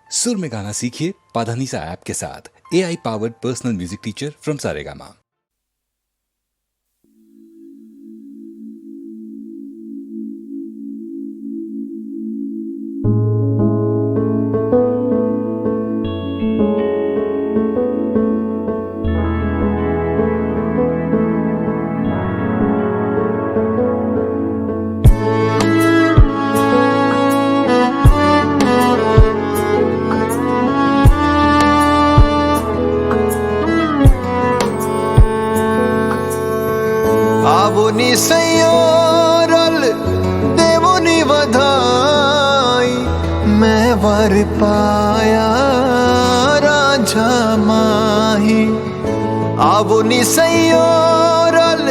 सुर में गाना सीखिए पाधानीसा ऐप के साथ। AI powered personal music teacher from Saregama. आवोनी सयोरल देवोनी वधाई, मैं वर पाया राजा माही। आवोनी सयोरल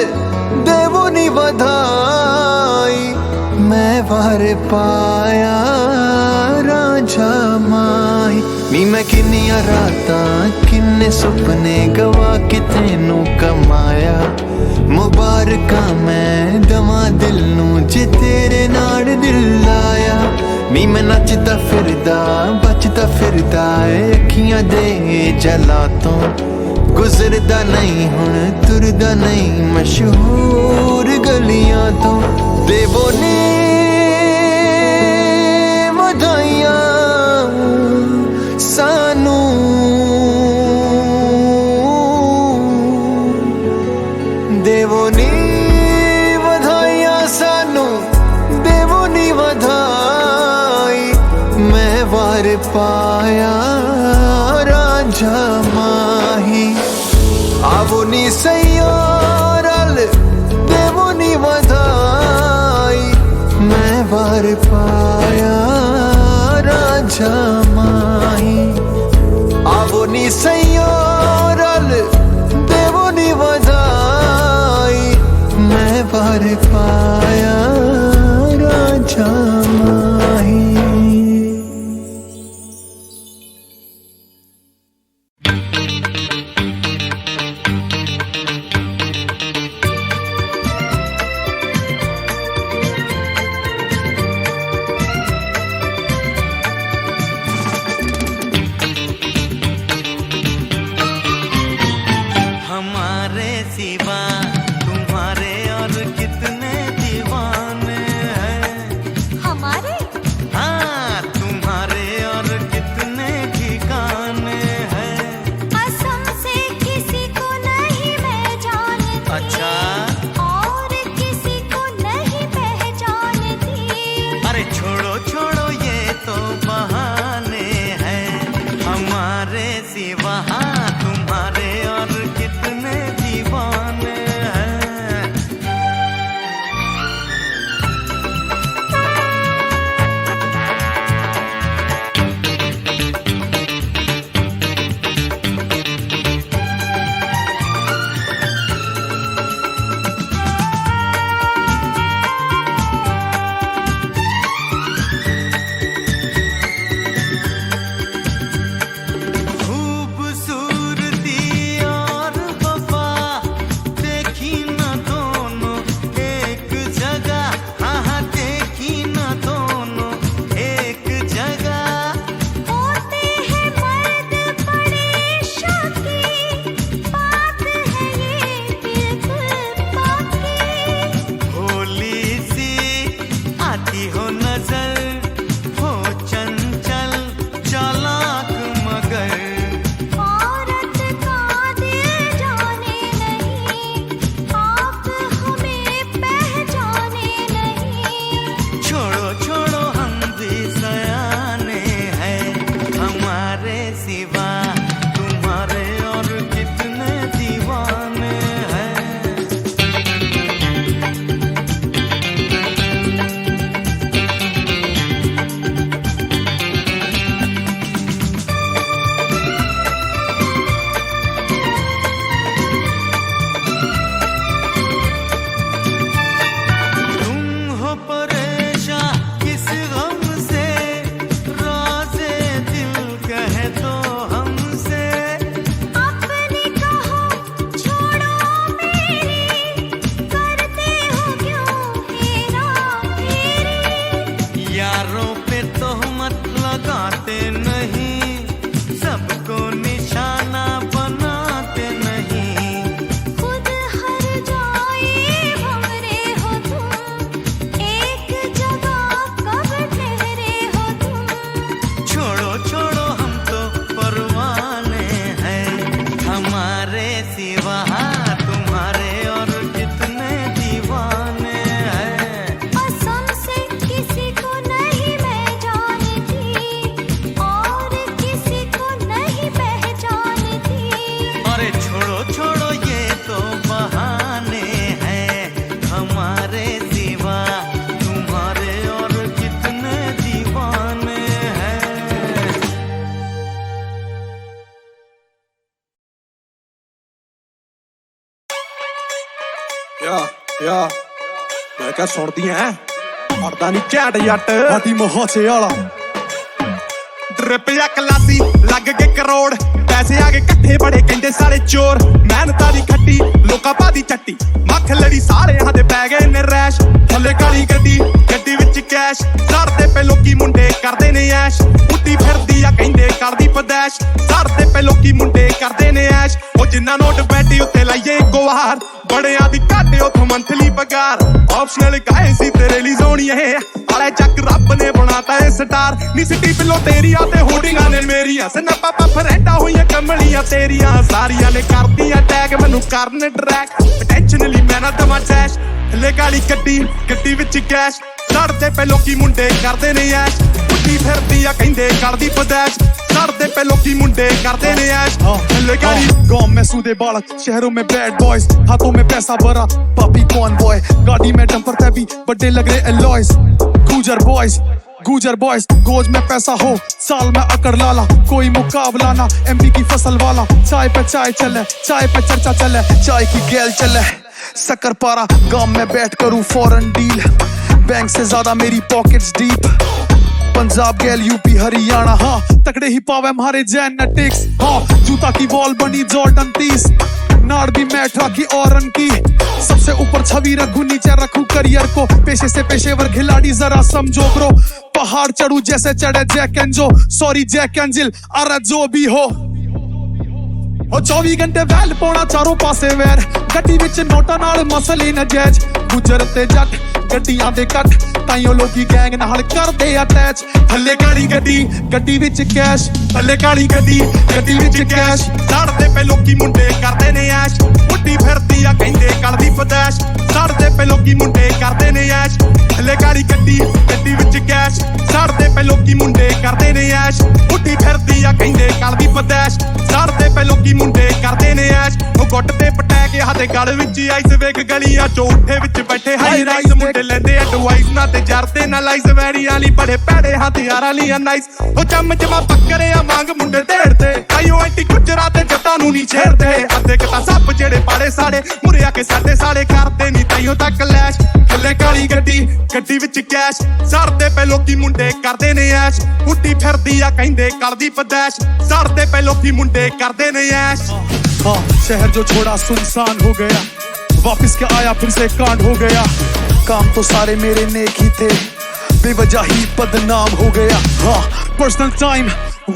देवोनी वधाई, मैं वर पाया राजा माही। नी मैं किन्नियां रातां किन्ने सुपने गवा के तेनू कमाया। मुबारका मैं दवा दिल नू जे तेरे नाल दिल लाया। नी मैं नचदा फिरदा बचदा फिरदा अखियां दे जला तो गुजरदा नहीं हुण तुरदा नहीं मशहूर गलियां तो। देवो ने वधाइयां सानू, देवो नी वधाइयां सानू, देवो नी वधाई, मैं वार पाया राजा माही। आवो नी सयोरल देवो नी वधाई, मैं वार पाया राजा माही। आवो नी सयोरल देवो नी वधाई, मैं वार पाया राजा माही। हमारे सिवा तुम्हारे और कितने दीवाने हैं। हमारे? हाँ, तुम्हारे और कितने ठिकाने हैं। कसम से किसी को नहीं मैं जानती। अच्छा? और किसी को नहीं पहचानती। अरे छोड़ो छोड़ो ये तो बहाने हैं। हमारे सिवा हाँ, तुम्हारे और कितने दीवाने हैं। खूबसूरती और वफा देखी न दोनों एक जगह। हाँ हाँ देखी न दोनों एक जगह। होते हैं मर्द बड़े शौकीन, बात है ये बिल्कुल बाकी। भोली सी आती हो नजर, हो चंचल चालाक मगर। औरत का दिल जाने नहीं, आप हमें पहचाने नहीं। छोड़ो छोड़ो हम भी सयाने हैं। हमारे सिवा तुम्हारे और कितने दीवाने हैं। तुम हो परेशान किस गम से, राज़े दिल कह दो हम ਯਾ ਮੈਂ ਕਿਹਾ ਸੁਣਦੀ ਐ ਅੜਦਾ ਨਹੀਂ ਝਾੜ ਜੱਟ ਸਾਡੀ ਮੋਹਸੇ ਵਾਲਾ ਡ੍ਰਿਪ ਜਾਂ ਕਲਾਸੀ ਲੱਗ ਗਏ ਕਰੋੜ ਪੈਸੇ ਆ ਗਏ ਇਕੱਠੇ ਬੜੇ ਕਹਿੰਦੇ ਸਾਰੇ ਚੋਰ ਮਿਹਨਤਾਂ ਦੀ ਖੱਟੀ ਲੋਕਾਂ ਪਾਦੀ ਚੱਟੀ ਮੱਖ ਲੜੀ ਸਾਰੇ ਹੱਥ ਪੈ ਗਏ ਨੇ ਰੈਸ਼ ਥੱਲੇ ਕਾਲੀ ਗੱਡੀ ਗੱਡੀ ਵਿੱਚ ਕੈਸ਼ ਸੜਦੇ ਪੇ ਲੋਕੀ ਮੁੰਡੇ ਕਰਦੇ ਨੇ ਐਸ਼ ਉੱਤੀ ਫਿਰਦੀ ਆ ਕਹਿੰਦੇ ਕਰਦੀ ਪਦੈਸ਼ ਸੜਦੇ ਪੇ ਲੋਕੀ ਮੁੰਡੇ ਕਰਦੇ ਨੇ ਐਸ਼ ਉਹ ਜਿੰਨਾ ਨੋਟ ਬੈਠੀ ਉੱਤੇ ਲਾਈਏ ਇੱਕੋ ਵਾਰ ਬੜਿਆਂ ਦੀ ਘਾਟੇ ਉਥੋਂ ਮੰਥਲੀ ਪਗਾਰ ਆਪਸ਼ਨਲ ਕਾਏ ਸੀ ਤੇਰੇ ਲਈ ਸੋਹਣੀ ਇਹ ਆਲੇ ਚੱਕ ਰੱਬ ਨੇ ਬਣਾਤਾ ਇਹ ਸਟਾਰ ਨੀ ਸਿੱਟੀ ਪਿੱਲੋ ਤੇਰੀਆਂ ਤੇ ਹੋਡਿੰਗਾਂ ਨੇ ਮੇਰੀਆਂ ਸਨੱਪਾ ਫਰੈਂਡਾਂ ਹੋਈਆਂ ਕਮਲੀਆਂ ਤੇਰੀਆਂ ਸਾਰੀਆਂ ਨੇ ਕਰਦੀਆਂ ਟੈਗ ਮੈਨੂੰ ਕਰਨ ਟਰੈਕ ਟੈਨਸ਼ਨ ਲਈ ਮੈਂ ਨਾ ਦਵਾਂ ਟੈਸ਼ ਥੱਲੇ ਕਾਲੀ ਗੱਡੀ ਗੱਡੀ ਵਿੱਚ ਕੈਸ਼ ਲੜਦੇ ਪਏ ਲੋਕੀ ਮੁੰਡੇ ਕਰਦੇ ਨੇ ਐਸ਼ ਉੱਡੀ ਫਿਰਦੀ ਆ ਕਹਿੰਦੇ ਕਰਦੀ ਪਦੈਸ਼ लड़ते पे लोकी मुंडे करते ने ऐश गाँव में सूदे बालक शहरों में बैड बॉयज हाथों में पैसा भरा पापी कौन बॉय गाड़ी में डंपर पे भी बड़े लग रहे एलॉयज गुजर बॉयज गोज में पैसा हो साल में अकड़ लाला कोई मुकाबला ना एमपी की फसल वाला चाय पे चले चाय पे चर्चा चले चाय की गैल चले शक्कर पारा गाँव में बैठ करूँ फॉरेन डील बैंक से ज्यादा मेरी पॉकेट्स डीप पंजाब गैल यूपी हरियाणा हाँ तकड़े ही पावे हमारे जेनेटिक्स हाँ जूता की बॉल बनी जॉर्डन 30 नाड़ भी मैट्रा की औरन की सबसे ऊपर छवि रखूं नीचे रखूं करियर को पेशे से पेशेवर खिलाड़ी जरा समझो ब्रो पहाड़ चढ़ू जैसे चढ़े जैक एंड जो सॉरी जैक एंड जिल अरे जो भी हो 24 घंटे वैल पाउणा चारों पासे वैर गड्डी विच नोटां नाल मसले नजायज गुजर ते जट ਗੱਡੀਆਂ ਦੇ ਕੱਟ ਤਾਈਓ ਲੋਕੀ ਗੈਂਗ ਨਾਲ ਕਰਦੇ ਅਟੈਚ ਥੱਲੇ ਕਾਲੀ ਗੱਡੀ ਗੱਡੀ ਵਿੱਚ ਕੈਸ਼ ਥੱਲੇ ਕਾਲੀ ਗੱਡੀ ਗੱਡੀ ਵਿੱਚ ਕੈਸ਼ ਲੜਦੇ ਪਏ ਲੋਕੀ ਮੁੰਡੇ ਕਰਦੇ ਨੇ ਐਸ਼ ਉੱਡੀ ਫਿਰਦੀ ਆ ਕਹਿੰਦੇ ਕਲਦੀ ਪਦੈਸ਼ ਲੜਦੇ ਪਏ ਲੋਕੀ ਮੁੰਡੇ ਕਰਦੇ ਨੇ ਐਸ਼ ਥੱਲੇ ਕਾਲੀ ਗੱਡੀ ਗੱਡੀ ਵਿੱਚ ਕੈਸ਼ ਲੜਦੇ ਪਏ ਲੋਕੀ ਮੁੰਡੇ ਕਰਦੇ ਨੇ ਐਸ਼ ਉੱਡੀ ਫਿਰਦੀ ਆ ਕਹਿੰਦੇ ਕਲਦੀ ਪਦੈਸ਼ ਲੜਦੇ ਪਏ ਲੋਕੀ ਮੁੰਡੇ ਕਰਦੇ ਨੇ ਐਸ਼ ਉਹ ਗੁੱਟ ਤੇ ਪਟੈਕ ਹੱਥੇ ਗਲ ਵਿੱਚ ਆਈਸ ਵੇਖ ਗਲੀਆਂ ਚੋਂ ਉੱਠੇ ਵਿੱਚ ਬੈਠੇ ਹਾਈ ਰਾਈਜ਼ ਮੁੰਡੇ ਲੈਂਦੇ ਐਡਵਾਈਸ ਨਾ ਤੇ ਜਰਦੇ ਨਾ ਲਾਈਸ ਵੈਰੀ ਵਾਲੀ ਬੜੇ ਭੈੜੇ ਹਥਿਆਰਾਂ ਲਈ ਨਾਈਸ ਉਹ ਚਮ ਚਮਾ ਪੱਕਰਿਆ ਵਾਂਗ ਮੁੰਡੇ ਢੇੜਦੇ ਆਇਓ ਐਂਟੀ ਗੁਜਰਾ ਤੇ ਜੱਟਾਂ ਨੂੰ ਨਹੀਂ ਛੇੜਦੇ ਅੱਧੇ ਕਤਾ ਸੱਪ ਜਿਹੜੇ ਪਾੜੇ ਸਾੜੇ ਮੁਰੇ ਆ ਕੇ ਸਾਡੇ ਸਾੜੇ ਕਰਦੇ ਨਹੀਂ ਤਾਈਓ ਤੱਕ ਲੈਸ਼ ਥੱਲੇ ਕਾਲੀ ਗੱਡੀ ਗੱਡੀ ਵਿੱਚ ਕੈਸ਼ ਸੜਦੇ ਪਏ ਲੋਕੀ ਮੁੰਡੇ ਕਰਦੇ ਨੇ ਐਸ਼ ਉੱਡੀ ਫਿਰਦੀ ਆ ਕਹਿੰਦੇ ਕਲਦੀ ਪਦੈਸ਼ ਸੜਦੇ ਪਏ ਲੋਕੀ ਮੁੰਡੇ ਕਰਦੇ ਨੇ ਐਸ਼ हाँ शहर जो छोड़ा सुनसान हो गया वापस क्या आया फिर से कांड हो गया काम तो सारे मेरे नेक ही थे बेवजह ही बदनाम हो गया हाँ personal time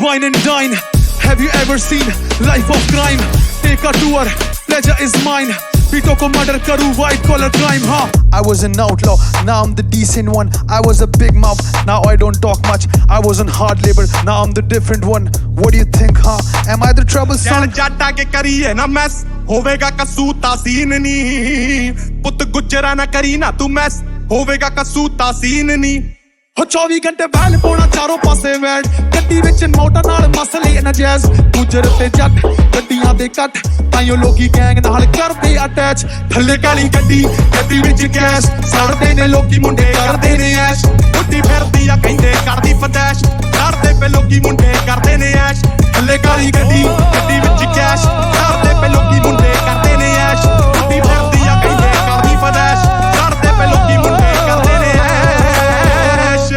wine and dine have you ever seen life of crime take a tour pleasure is mine पीटो को मर्डर करूं white collar crime हाँ I was an outlaw now I'm the decent one I was a big mouth now I don't talk much I was on hard labor now I'm the different one what do you think huh am I the trouble ਚੱਲ son ਜੱਟਾ ਕੇ ਕਰੀਏ ਨਾ mess ਹੋਵੇਗਾ ਕਸੂ ਤਾਸੀਨ ਨੀ ਪੁੱਤ ਗੁਜਰਾ ਨਾ ਕਰੀ ਨਾ ਤੂੰ ਮੈਸ ਹੋਵੇਗਾ ਕਸੂ ਤਾਸੀਨ ਨੀ ਹੋ 24 ਘੰਟੇ ਵੈਲ ਪਾਉਣਾ ਚਾਰੋਂ ਪਾਸੇ ਵੈਟ ਗੱਡੀ ਵਿੱਚ ਨੋਟਾਂ ਨਾਲ ਮਸਲੇ ਨਜਾਇਜ਼ ਗੁਜਰ ਤੇ ਜੱਟ ਗੱਡੀਆਂ ਦੇ ਕੱਟ ਤਾਈਓ ਲੋਕੀ ਗੈਂਗ ਨਾਲ ਕਰਦੇ ਅਟੈਚ ਥੱਲੇ ਕਾਲੀ ਗੱਡੀ ਗੱਡੀ ਵਿੱਚ ਕੈਸ਼ ਸੜਦੇ ਨੇ ਲੋਕੀ ਮੁੰਡੇ ਕਰਦੇ ਨੇ ਐਸ਼ ਉੱਡੀ ਫਿਰਦੀ ਆ ਕਹਿੰਦੇ ਕਰਦੀ ਪਦੈਸ਼ ਲੜਦੇ ਪਏ ਲੋਕੀ ਮੁੰਡੇ ਕਰਦੇ ਨੇ ਐਸ਼ ਥੱਲੇ ਕਾਲੀ ਗੱਡੀ ਗੱਡੀ ਵਿੱਚ ਕੈਸ਼ ਸੜਦੇ ਪਏ ਲੋਕੀ ਮੁੰਡੇ ਕਰਦੇ ਨੇ ਐਸ਼ ਉੱਡੀ ਫਿਰਦੀ ਆ ਕਹਿੰਦੇ ਕਰਦੀ ਪਦੈਸ਼ ਲੜਦੇ ਪਏ ਲੋਕੀ ਮੁੰਡੇ ਕਰਦੇ ਨੇ ਐਸ਼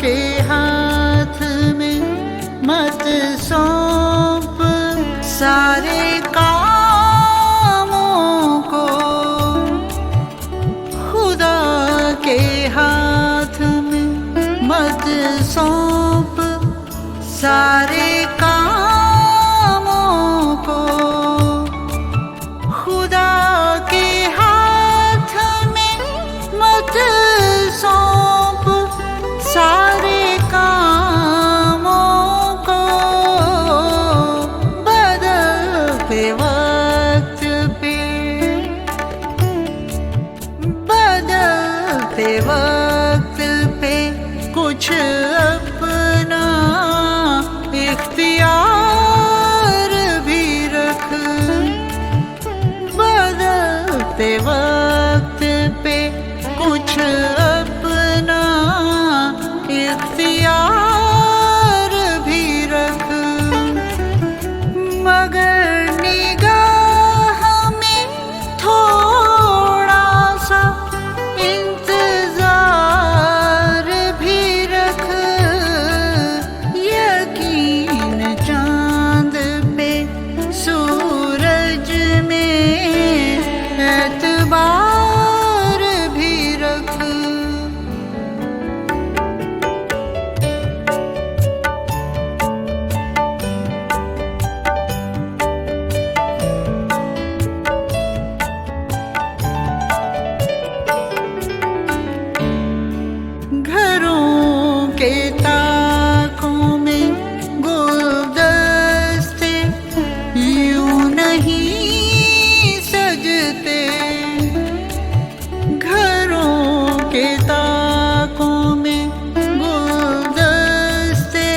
के हाथ में मत सौंप सारे कामों को, खुदा के हाथ में मत सौंप सारे कामों को, खुदा के हाथ में मत सौंप सारे कामों को। बदलते वक्त पे, बदलते वक्त पे कुछ अपना इख्तियार भी रख। बदलते वक्त पे कुछ अपना इख्तियार भी रख। मगर निगाह में थोड़ा सा इंतजार भी रख। यकीन चांद पे सूरज में एतबार भी रख। घरों के ताकों में गुलदस्ते यूं नहीं सजते। घरों के ताकों में गुलदस्ते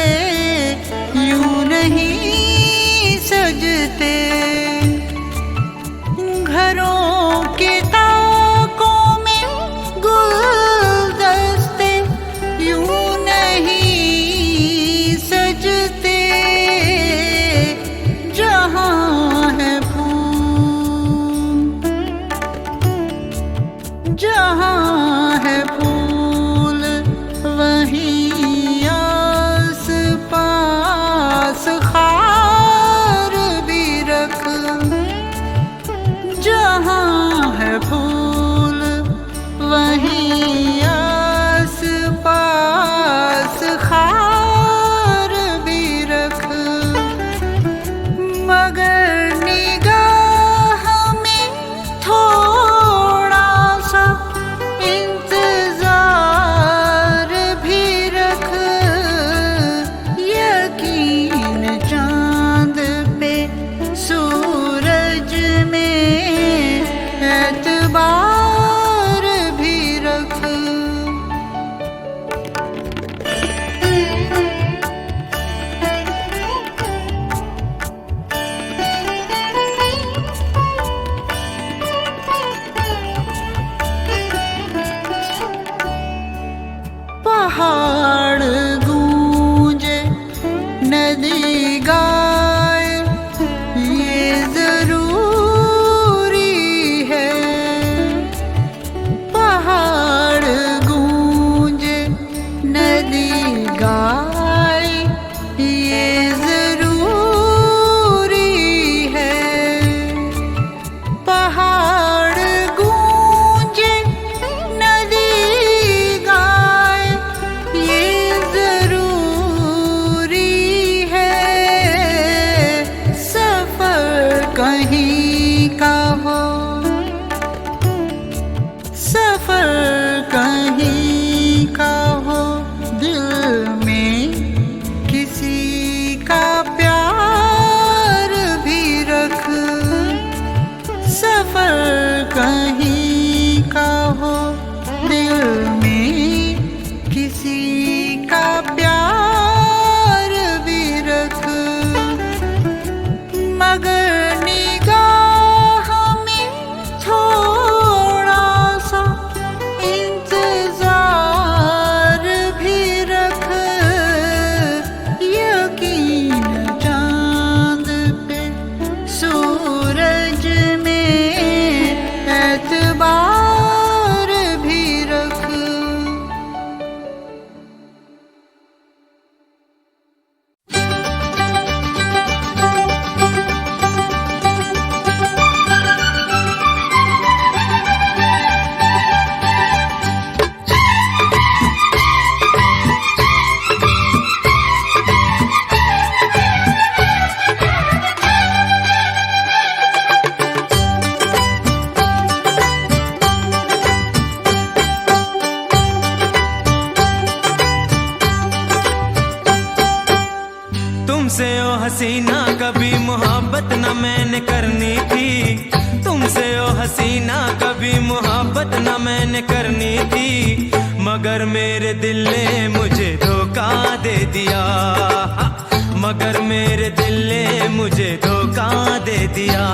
यूं नहीं सजते। घरों के ताकों में गुलदस्ते यूं नहीं सजते। जहाँ है फूल, जहाँ है फूल वहीं आस पास खार भी रख। जहाँ है फूल वहीं आस पास खार भी रख। मगर निगाह में थोड़ा सा इंतजार भी रख। यकीन चांद पे सूरज में एतबार भी रख। पहाड़ गूंजे नदी गाए ये जरूरी है। पहाड़ गूंजे नदी गाए ये जरूरी है। पहाड़ गूंजे नदी गाए ये जरूरी है। सफर कहीं का हो, सफर कहीं का हो, दिल में किसी का प्यार भी रख। सफर कहीं का हो, दिल में किसी का प्यार भी रख। मगर निगाह में थोड़ा सा इंतजार भी रख। यकीन चांद पे सूरज में एतबार भी रख। तुमसे ओ हसीना कभी मोहब्बत न मैंने करनी थी, तुमसे ओ हसीना कभी मोहब्बत न मैंने करनी थी, मगर मेरे दिल ने मुझे धोखा दे दिया, मगर मेरे दिल ने मुझे धोखा दे दिया।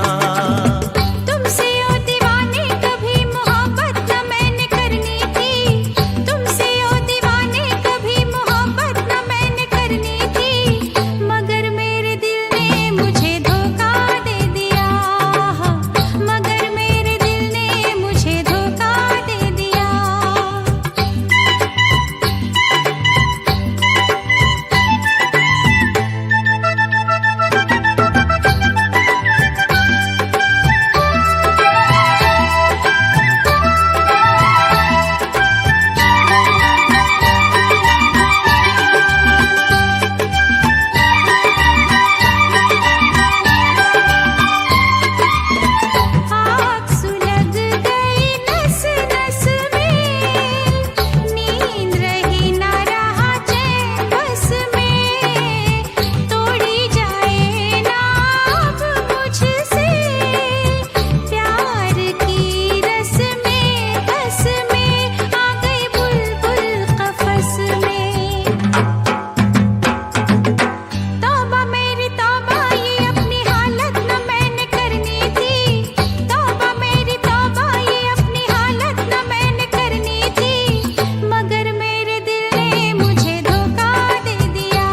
तुमसे ओ दीवाने कभी मोहब्बत न मैंने करनी थी, तुमसे ओ दीवाने कभी मोहब्बत न मैंने करनी थी, मगर मेरे दिल ने मुझे धोखा दे दिया, मगर मेरे दिल ने मुझे धोखा दे दिया। आग सुलग गई नस नस में, नींद रही ना रहा चैन बस में, तोड़ी जाए ना अब मुझसे, प्यार की रस में बस में, आ गई बुलबुल कफस में। तौबा मेरी तौबा ये अपनी हालत न मैंने करनी थी, तौबा मेरी तौबा ये अपनी हालत न मैंने करनी थी, मगर मेरे दिल ने मुझे धोखा दे दिया,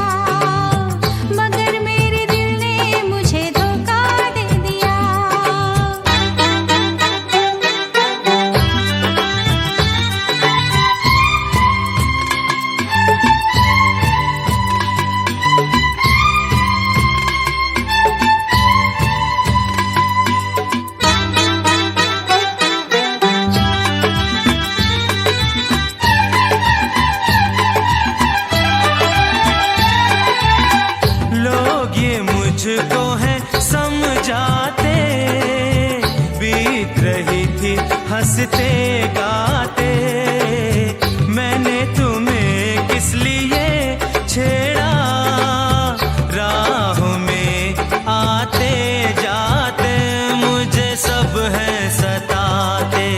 मगर मेरे दिल ने मुझे धोखा दे दिया। लोग ये मुझको है समझाते, बीत रही थी हंसते गाते, मैंने तुम्हें किस लिए छेड़ा, राहों में आते जाते मुझे सब है सताते।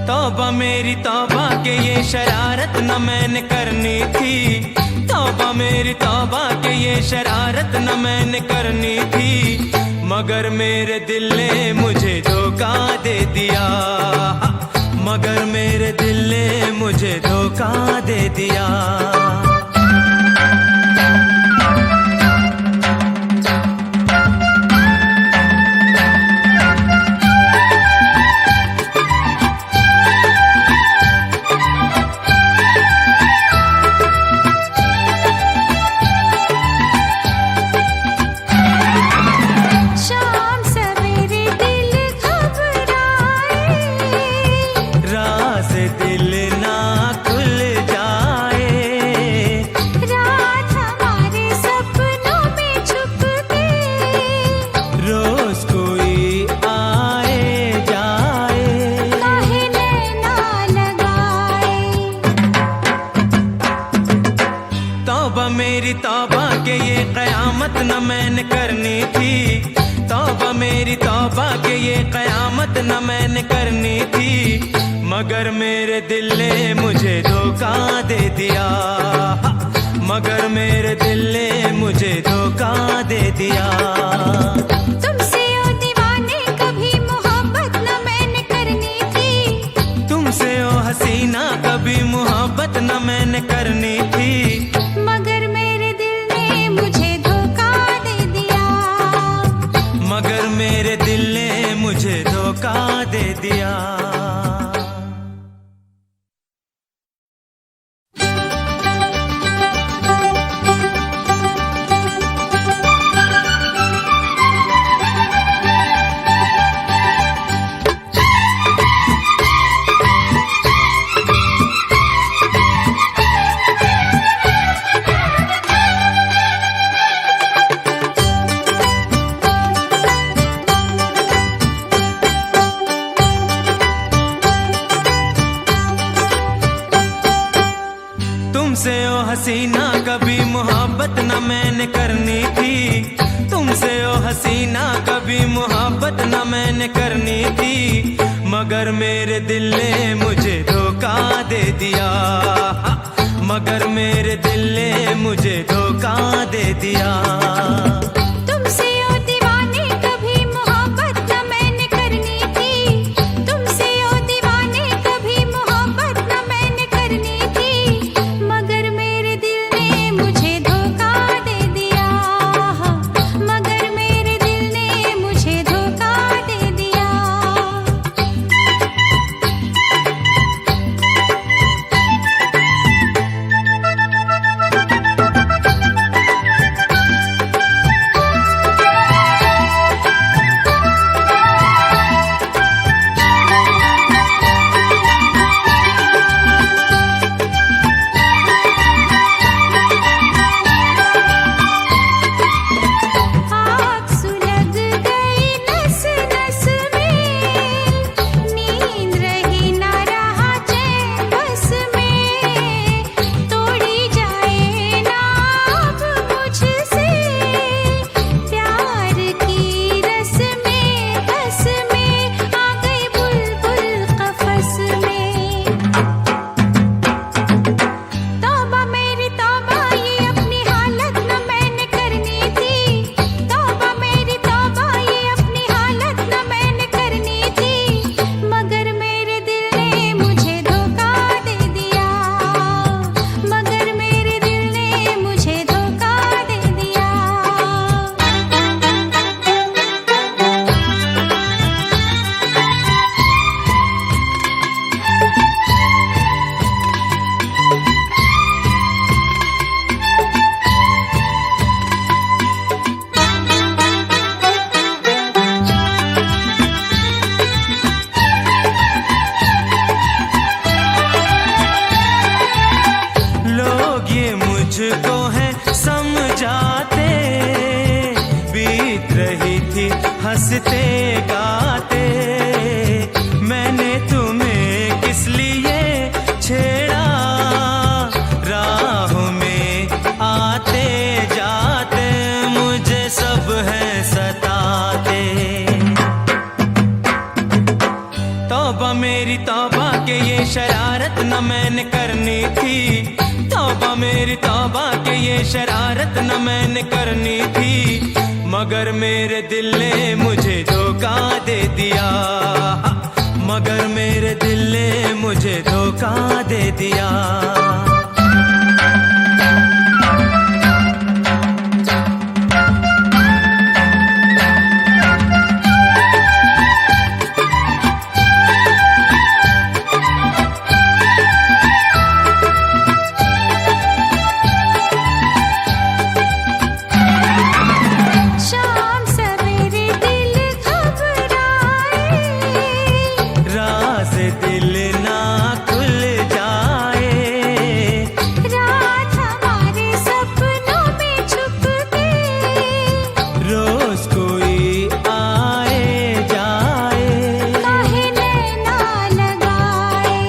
तौबा मेरी तौबा के ये शरारत न मैंने करनी थी, तौबा मेरी तौबा के ये शरारत न मैंने करनी थी, मगर मेरे दिल ने मुझे धोखा दे दिया, मगर मेरे दिल ने मुझे धोखा दे दिया। शाम सवेरे दिल घबराए, राज दिल ना खुल जाए, रात हमारे सपनों में छुप के, रोज कोई आए जाए, काहे नैना लगाए। तौबा मेरी तौबा के ये कयामत न मैंने करनी थी, तौबा मेरी तौबा के ये कयामत न मैंने करनी थी, मगर मेरे दिल ने मुझे धोखा दे दिया, मगर मेरे दिल ने मुझे धोखा दे दिया। तुमसे ओ दीवाने कभी मोहब्बत न मैंने करनी थी, तुमसे ओ हसीना कभी मोहब्बत न मैंने करनी थी, मगर मेरे दिल ने मुझे धोखा दे दिया, मगर मेरे दिल ने मुझे धोखा दे दिया। तुमसे ओ हसीना कभी मोहब्बत न मैंने करनी थी, तुमसे ओ हसीना कभी मोहब्बत न मैंने करनी थी, मगर मेरे दिल ने मुझे धोखा दे दिया, मगर मेरे दिल ने मुझे धोखा दे दिया। तुमसे ओ दीवाने कभी मोहब्बत न मैंने करनी थी, तुमसे ओ दीवाने कभी मोहब्बत न मैंने करनी थी, मगर मेरे दिल ने मुझे धोखा दे दिया, मगर मेरे दिल ने मुझे धोखा दे दिया। आग सुलग गई नस नस में, नींद रही ना रहा चैन बस में, तोड़ी जाए ना अब मुझसे प्यार की रस में, बस में आ गई बुलबुल कफस में। तौबा मेरी तौबा ये अपनी हालत न मैंने करनी थी, तौबा मेरी तौबा ये अपनी हालत न मैंने करनी थी, मगर मेरे दिल ने मुझे धोखा दे दिया, मगर मेरे दिल ने मुझे धोखा दे दिया। लोग ये मुझको है समझाते, बीत रही थी हंसते गाते, मैंने तुम्हें किस लिए छेड़ा, राहों में आते जाते मुझे सब है सताते। तौबा मेरी तौबा के ये शरारत न मैंने करनी थी, तौबा मेरी तौबा के ये शरारत न मैंने करनी थी, मगर मेरे दिल ने मुझे धोखा दे दिया, मगर मेरे दिल ने मुझे धोखा दे दिया। शाम सवेरे दिल घबराए, राज दिल ना खुल जाए, रात हमारे सपनों में छुप के, रोज कोई आए जाए, काहे नैना लगाए।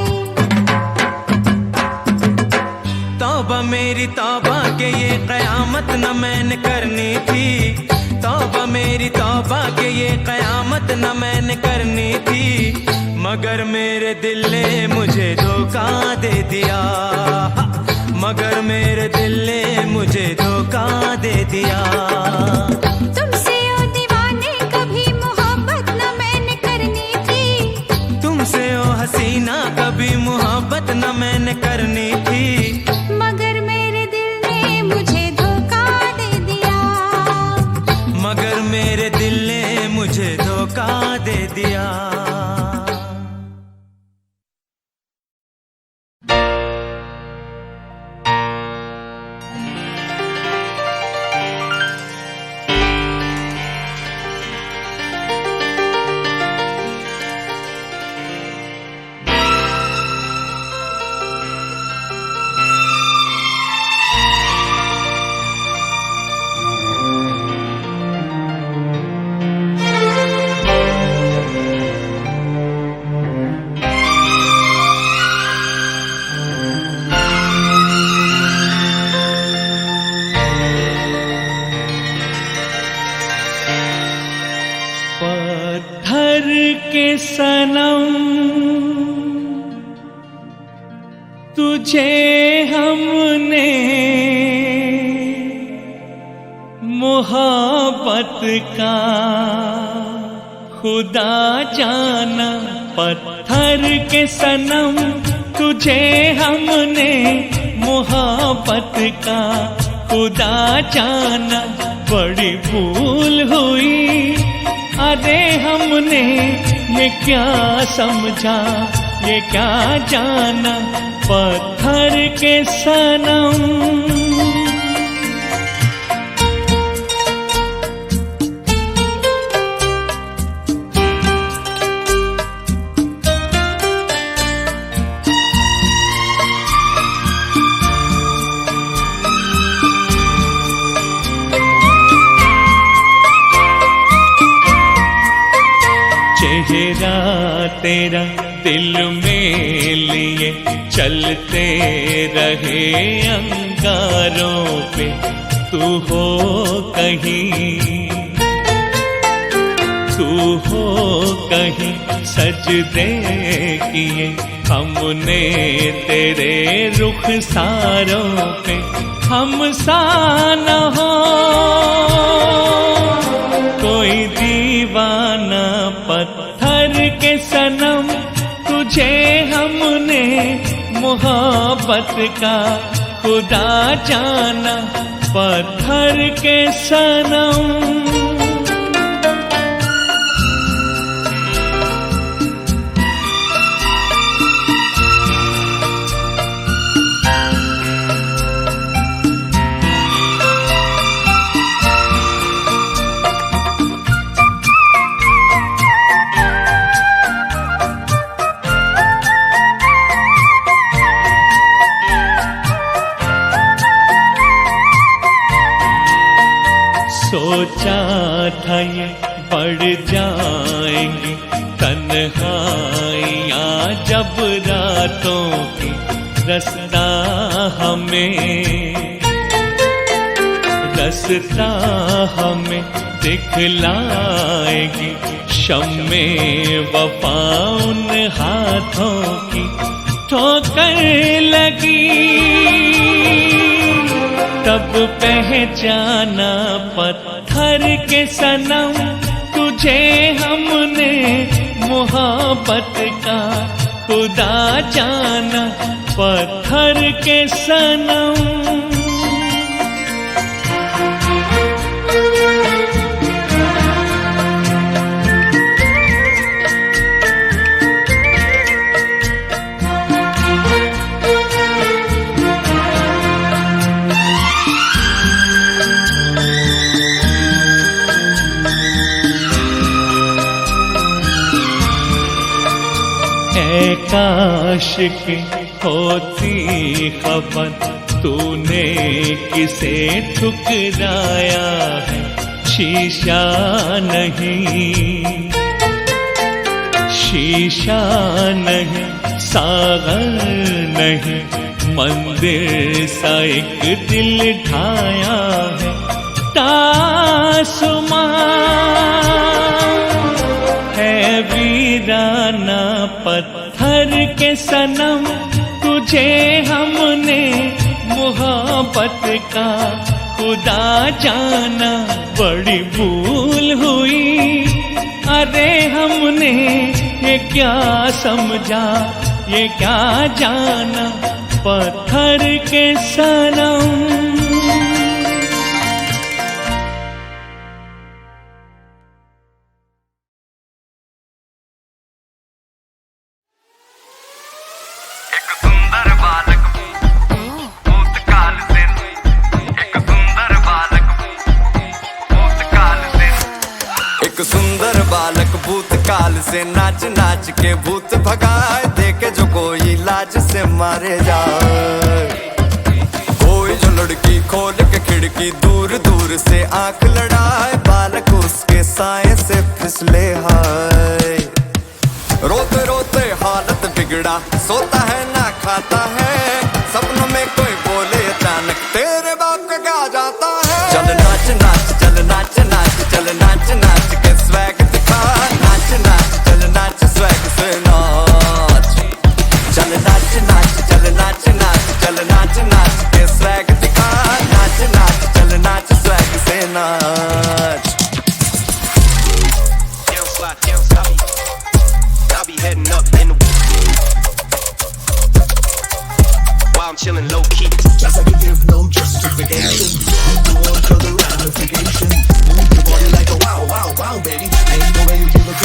तौबा मेरी तौबा के ये कयामत न मैंने करनी थी, तौबा मेरी तौबा के ये कयामत न मैंने करनी थी, मगर मेरे दिल ने मुझे धोखा दे दिया, मगर मेरे दिल ने मुझे धोखा दे दिया। तुमसे ओ दीवाने कभी मोहब्बत न मैंने करनी थी, तुमसे ओ हसीना कभी मोहब्बत न मैंने करनी थी, मगर मेरे दिल ने मुझे धोखा दे दिया, मगर मेरे दिल ने मुझे धोखा दे दिया। तुझे हमने मोहब्बत का खुदा जाना, पत्थर के सनम तुझे हमने मोहब्बत का खुदा जाना। बड़ी भूल हुई, अरे हमने ये क्या समझा, ये क्या जाना, पत्थर के सनम। चेहरा तेरा दिल में लिए चलते रहे अंगारों पे, तू हो कहीं, तू हो कहीं सजदे किए हमने तेरे रुखसारों पे। हम सा न हो कोई दीवाना, पत्थर के सनम तुझे हमने मोहब्बत का खुदा जाना, पत्थर के सनम। सोचा था ये बढ़ जाएंगी तन्हाइयाँ जब रातों की, रास्ता हमें दिखलाएगी शम्मे वफा उन हाथों की। ठोकर लगी तब पहचाना, पत्थर के सनम तुझे हमने मोहब्बत का खुदा जाना, पत्थर के सनम। काश की होती खबर, तूने किसे ठुकराया है। शीशा नहीं, शीशा नहीं, सागर नहीं, मंदिर सा एक दिल ढाया है। तासुमां है वीराना, पत्थर के सनम तुझे हमने मोहब्बत का खुदा जाना। बड़ी भूल हुई, अरे हमने ये क्या समझा, ये क्या जाना, पत्थर के सनम। सुंदर बालक भूतकाल से नाच नाच के भूत भगाए, देखे जो कोई लाज से मारे जाए। कोई जो लड़की खोल के खिड़की दूर दूर से आंख लड़ाए, बालक उसके साए से फिसले हाय। रोते रोते हालत बिगड़ा, सोता है ना खाता है, सपनों में कोई बोले अचानक तेरे बाप का क्या जाता है। चल नाच नाच, चल नाच नाच, चल नाच नाच के स्वैग दिखा, नाच नाच चल नाच स्वैग से नाच। चल नाच नाच, चल नाच while I'm chilling low key. That's like you give no justification. You do all for the ramification. Move your body like a wow, wow, wow, baby. Ain't no way you give a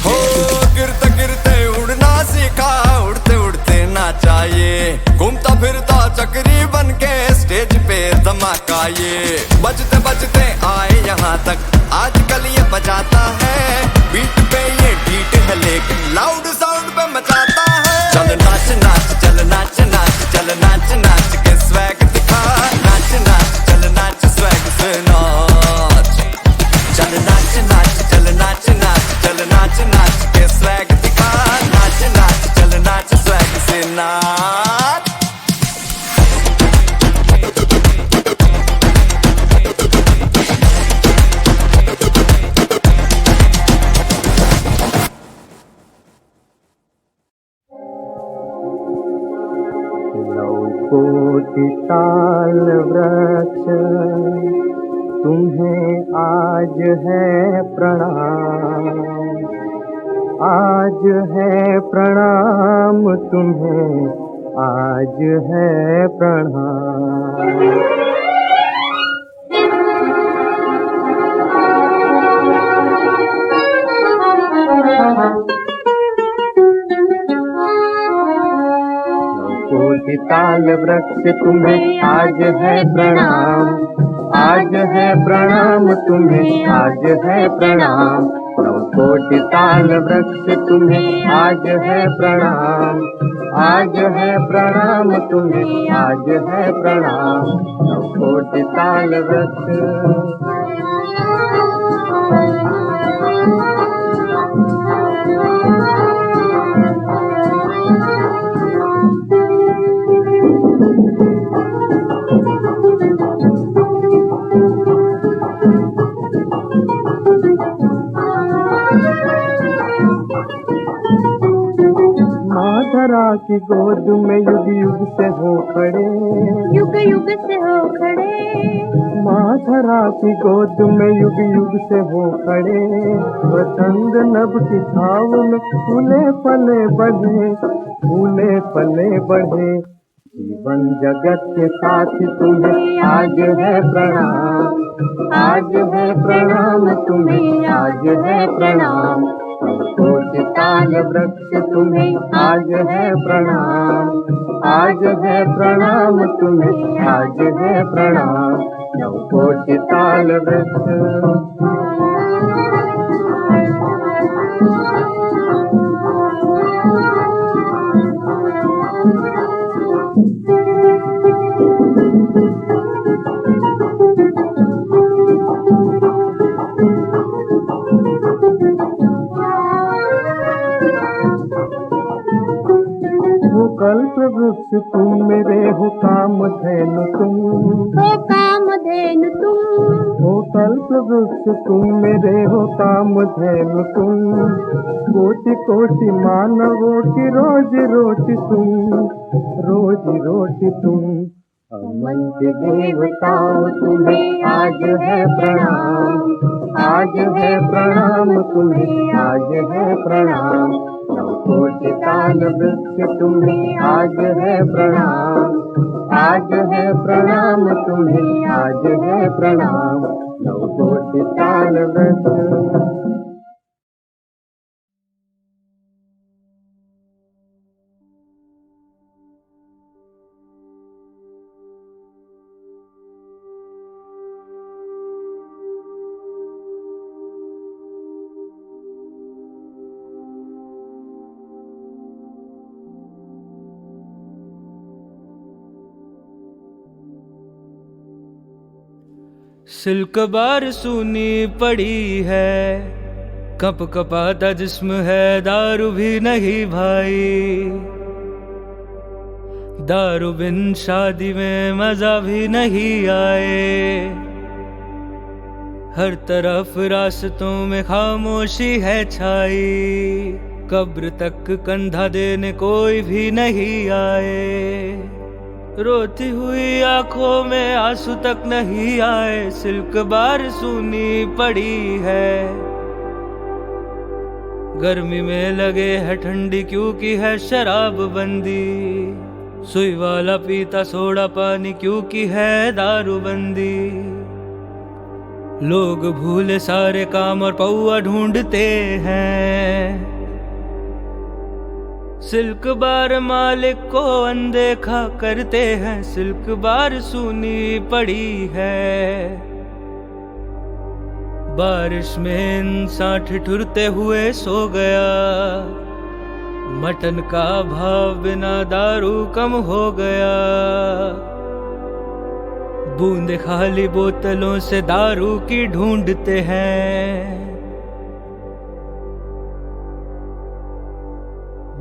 हो clarification. गिरते गिरते उड़ना सीखा, उड़ते उड़ते नाचा ये, घूमता फिरता चक्री बन के स्टेज पे धमाका ये, बजते बजते आए यहाँ तक, आजकल ये बजाता है, बीट पे ये डीट है लेकिन लाउड साउंड पे मचाता है। चल नाच नाच, चल नाच नाच, चल नाच नाच के स्वैग दिखा, नाच नाच, चल नाच स्वैग से नाच, चल नाच नाच, चल नाच नाच, चल नाच नाच के स्वैग दिखा, नाच नाच, चल नाच स्वैग से नाच। कोटि ताल वृक्ष तुम्हें आज है प्रणाम, आज है प्रणाम तुम्हें, आज है प्रणाम। कोटि ताल वृक्ष तुम्हें आज है प्रणाम, आज है प्रणाम तुम्हें, आज है प्रणाम। कोटि ताल वृक्ष तुम्हें आज है प्रणाम, आज है प्रणाम तुम्हें, आज है प्रणाम। कोटि ताल वृक्ष माधरा की गोद में युग युग से हो खड़े, युग युग से हो खड़े, माधरा की गोद में युग युग से हो खड़े। वसंत नभ की छाव में फूले फले बढ़े, फूले फले बढ़े। जीवन जगत के साथ तुम्हें आज है प्रणाम, आज है प्रणाम तुम्हें, आज है प्रणाम। कोटि ताल वृक्ष तुम्हें आज है प्रणाम, आज है प्रणाम तुम्हें, आज है प्रणाम। कोटि ताल वृक्ष कल्प वृक्ष तुम मेरे हो कामधेनु तुम, हो कामधेनु तुम, हो कल्प वृक्ष तुम मेरे हो कामधेनु तुम। कोटि कोटि मानवों की रोजी रोटी तुम, रोजी रोटी तुम। अमन के देवताओं तुम्हें आज है प्रणाम, आज है प्रणाम तुम्हें, आज है प्रणाम। कोटि ताल वृक्ष तुम्हें आज है प्रणाम, आज है प्रणाम तुम्हें, आज है प्रणाम। कोटि ताल वृक्ष सिल्क बार सूनी पड़ी है, कप कपाता जिस्म है, दारू भी नहीं भाई। दारू बिन शादी में मजा भी नहीं आए। हर तरफ रास्तों में खामोशी है छाई, कब्र तक कंधा देने कोई भी नहीं आए। रोती हुई आंखों में आंसू तक नहीं आए, सिल्क बार सूनी पड़ी है। गर्मी में लगे है ठंडी क्योंकि है शराब बंदी, सुई वाला पीता सोडा पानी क्योंकि है दारूबंदी। लोग भूले सारे काम और पौआ ढूंढते हैं। सिल्क बार मालिक को अनदेखा करते हैं। सिल्क बार सूनी पड़ी है। बारिश में इंसान ठिठुरते हुए सो गया। मटन का भाव बिना दारू कम हो गया। बूंदे खाली बोतलों से दारू की ढूंढते हैं।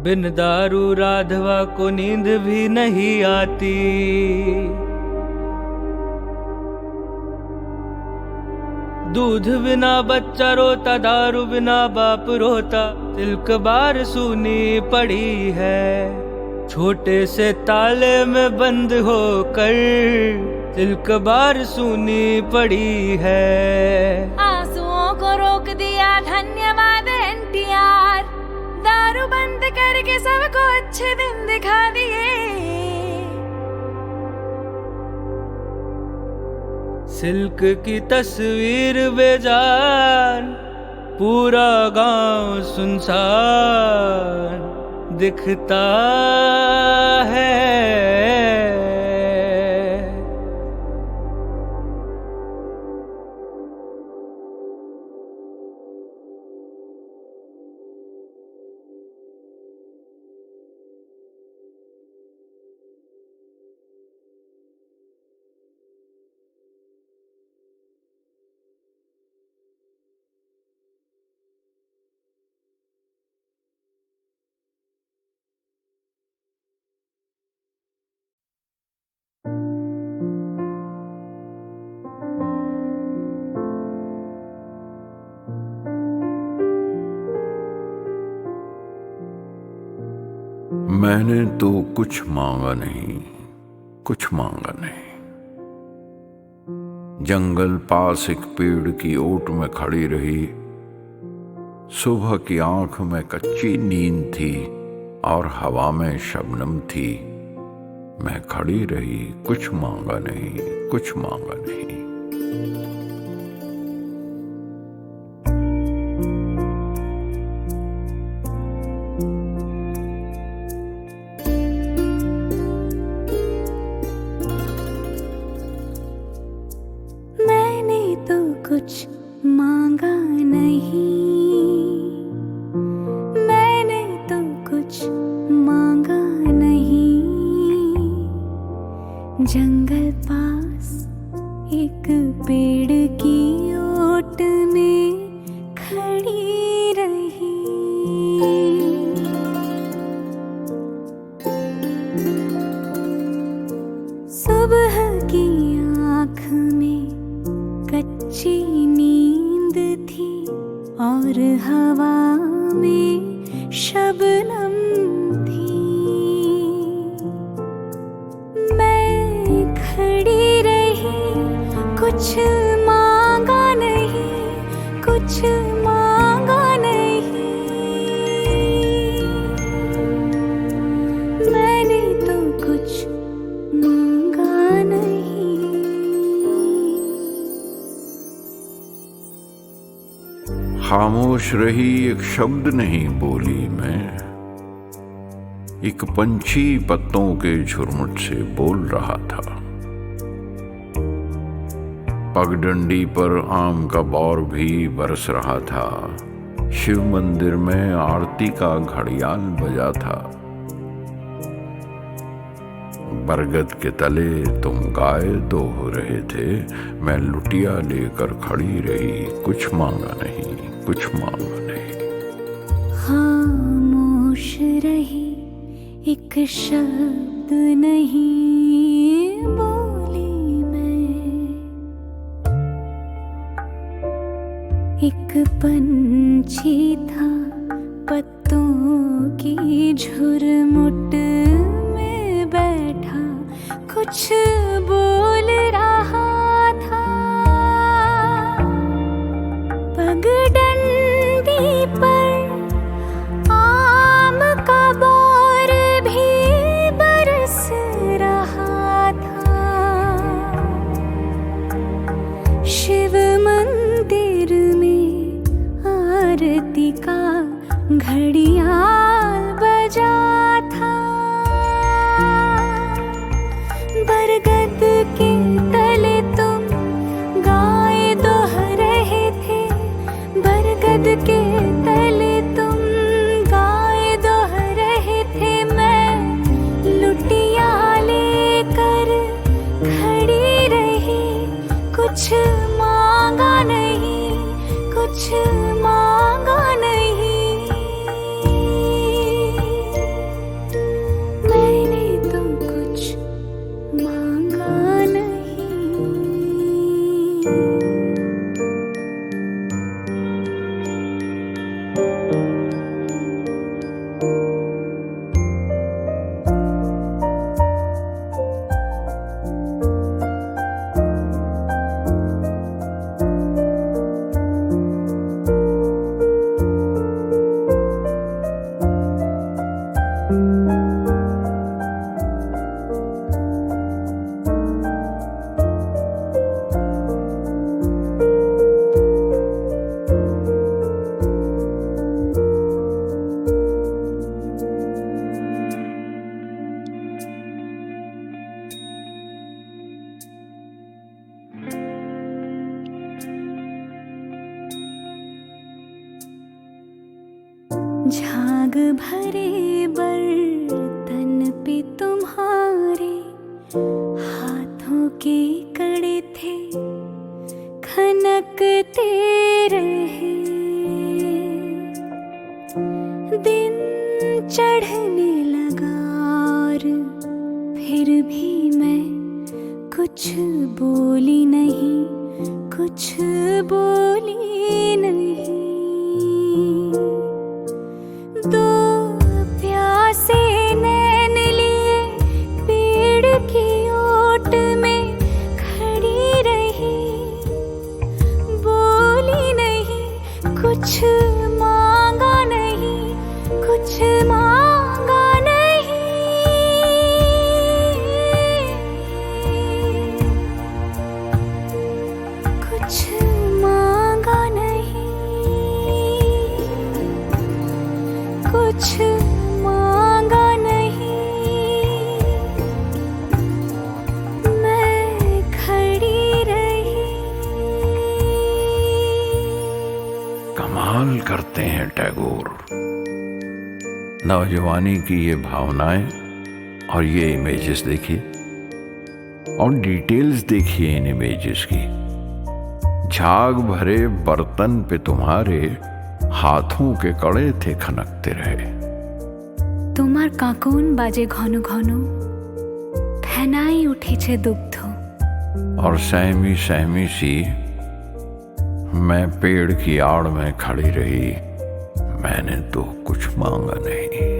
बिन दारू राधवा को नींद भी नहीं आती। दूध बिना बच्चा रोता, दारू बिना बाप रोता। सिल्क बार सूनी पड़ी है। छोटे से ताले में बंद होकर सिल्क बार सूनी पड़ी है। आंसुओं को रोक दिया, धन्यवाद एनटीआर। दारू बंद करके सबको अच्छे दिन दिखा दिए। सिल्क की तस्वीर बेजान, पूरा गांव सुनसान दिखता है। मैंने तो कुछ मांगा नहीं, कुछ मांगा नहीं। जंगल पास एक पेड़ की ओट में खड़ी रही। सुबह की आंख में कच्ची नींद थी और हवा में शबनम थी। मैं खड़ी रही, कुछ मांगा नहीं, कुछ मांगा नहीं। कुछ मांगा नहीं, मैंने तो कुछ मांगा नहीं। जंगल पास एक पेड़ की ओट में खड़ी रही। सुबह की आँख में कच्ची नींद थी और हवा में शबनम थी। मैं खड़ी रही, कुछ मांगा नहीं, कुछ मांगा नहीं। मैंने तो कुछ मांगा नहीं। खामोश रही, एक शब्द नहीं बोली मैं। एक पंछी पत्तों के झुरमुट से बोल रहा था। पगडंडी पर आम का बौर भी बरस रहा था। शिव मंदिर में आरती का घड़ियाल बजा था। बरगद के तले तुम गाय दोह रहे थे। मैं लुटिया लेकर खड़ी रही, कुछ मांगा नहीं, कुछ मांगा नहीं। खामोश रही, एक शब्द नहीं बोली मैं। एक पंछी था पत्तों की झुरमुट में बैठा, कुछ बोल रहा था। पगडंडी पर आम का बौर भी बरस घड़ियाल बजा था, बरगद के तले तुम गाए दोह रहे थे, बरगद के तले तुम गाए दोह रहे थे। मैं लुटिया लेकर खड़ी रही, कुछ मांगा नहीं, कुछ मांगा नहीं। मैंने तो कुछ मांगा नहीं। झाग भरे बर्तन पे तुम्हारे हाथों के कड़े थे, खनकते रहे। दिन चढ़ने लगा और फिर भी मैं कुछ बोली नहीं, कुछ बोली नहीं। दो प्यासे नैन लिए पेड़ की ओट में खड़ी रही, बोली नहीं, कुछ मांगा नहीं, कुछ मांगा नहीं। कुछ मांगा नहीं, कुछ मांगा नहीं। मैं खड़ी रही। कमाल करते हैं टैगोर। नौजवानी की ये भावनाएं और ये इमेजेस देखिए और डिटेल्स देखिए इन इमेजेस की। झाग भरे बर्तन पे तुम्हारे हाथों के कड़े थे, खनकते रहे। তোমার কাকন বাজে ঘন ঘন, ফেনাই উঠেছে দুগ্ধ। और सहमी सहमी सी मैं पेड़ की आड़ में खड़ी रही, मैंने तो कुछ मांगा नहीं।